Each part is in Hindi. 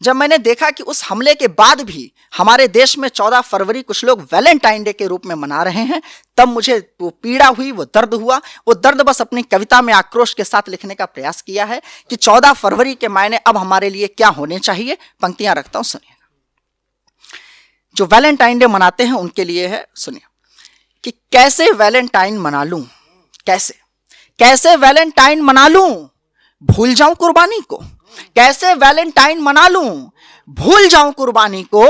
जब मैंने देखा कि उस हमले के बाद भी हमारे देश में 14 फरवरी कुछ लोग वैलेंटाइन डे के रूप में मना रहे हैं, तब मुझे वो पीड़ा हुई, वो दर्द हुआ। वो दर्द बस अपनी कविता में आक्रोश के साथ लिखने का प्रयास किया है कि 14 फरवरी के मायने अब हमारे लिए क्या होने चाहिए। पंक्तियां रखता हूं, सुनिए। जो वैलेंटाइन डे मनाते हैं उनके लिए है, सुनिए कि कैसे वैलेंटाइन मना लूं, कैसे वैलेंटाइन मना लूं, भूल जाऊं कुर्बानी को। कैसे वैलेंटाइन मना लूं, भूल जाऊं कुर्बानी को,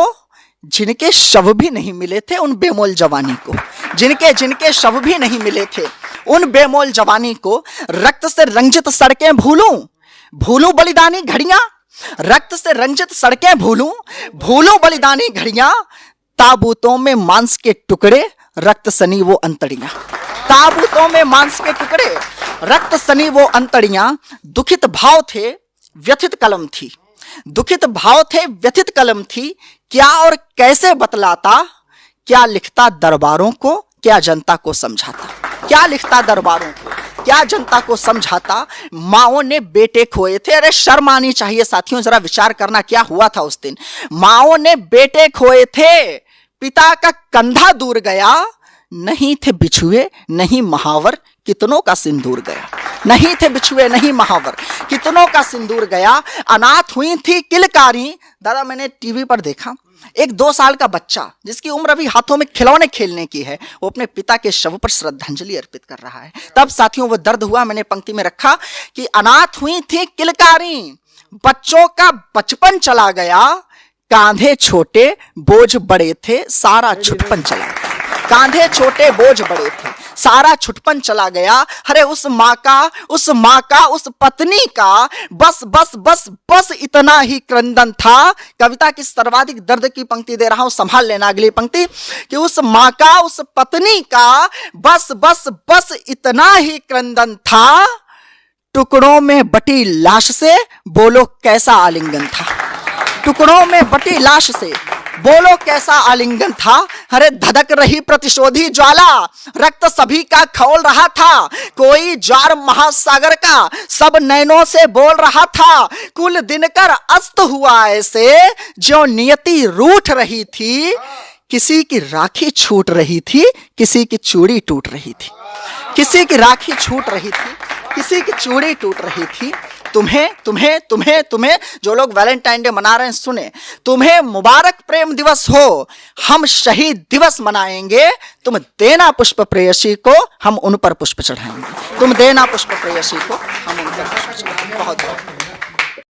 जिनके शव भी नहीं मिले थे उन बेमोल जवानी को। जिनके शव भी नहीं मिले थे उन बेमोल जवानी को। रक्त से रंजित सड़कें भूलूं बलिदानी घड़ियां। रक्त से रंजित सड़कें भूलूं बलिदानी घड़ियां। ताबूतों में मांस के टुकड़े, रक्त सनी वो अंतड़ियां। ताबूतों में मांस के टुकड़े, रक्त सनी वो अंतड़ियां। दुखित भाव थे, व्यथित कलम थी। दुखित भाव थे, व्यथित कलम थी। क्या और कैसे बतलाता, क्या लिखता दरबारों को, क्या जनता को समझाता। क्या लिखता दरबारों को, क्या जनता को समझाता। माओ ने बेटे खोए थे। अरे शर्म आनी चाहिए साथियों, जरा विचार करना क्या हुआ था उस दिन। माओ ने बेटे खोए थे, पिता का कंधा दूर गया। नहीं थे बिछुए नहीं महावर, कितनों का सिंदूर गया। नहीं थे बिछुए नहीं महावर, कितनों का सिंदूर गया। अनाथ हुई थी किलकारी। दादा मैंने टीवी पर देखा, एक 2 साल का बच्चा जिसकी उम्र अभी हाथों में खिलौने खेलने की है, वो अपने पिता के शव पर श्रद्धांजलि अर्पित कर रहा है। तब साथियों वो दर्द हुआ। मैंने पंक्ति में रखा कि अनाथ हुई थी किलकारी, बच्चों का बचपन चला गया। कांधे छोटे बोझ बड़े थे, सारा छुटपन चला गया। कांधे छोटे बोझ बड़े थे, सारा छुटपन चला गया। अरे उस माँ का उस पत्नी का बस बस बस बस इतना ही क्रंदन था। कविता की सर्वाधिक दर्द की पंक्ति दे रहा हूं, संभाल लेना अगली पंक्ति, कि उस माँ का उस पत्नी का बस बस बस इतना ही क्रंदन था। टुकड़ों में बटी लाश से बोलो कैसा आलिंगन था। टुकड़ों में बटी लाश से बोलो कैसा आलिंगन था। अरे धधक रही प्रतिशोधी ज्वाला, रक्त सभी का खौल रहा था। कोई जार महासागर का सब नैनों से बोल रहा था। कुल दिनकर अस्त हुआ ऐसे, जो नियति रूठ रही थी। किसी की राखी छूट रही थी, किसी की चूड़ी टूट रही थी। किसी की राखी छूट रही थी, किसी की चूड़ी टूट रही थी। तुम्हें जो लोग वैलेंटाइन डे मना रहे हैं, सुने, तुम्हें मुबारक प्रेम दिवस हो। हम शहीद दिवस मनाएंगे। तुम देना पुष्प प्रेयसी को, हम उन पर पुष्प चढ़ाएंगे। तुम देना पुष्प प्रेयसी को, हम उन पर पुष्प चढ़ाएंगे। बहुत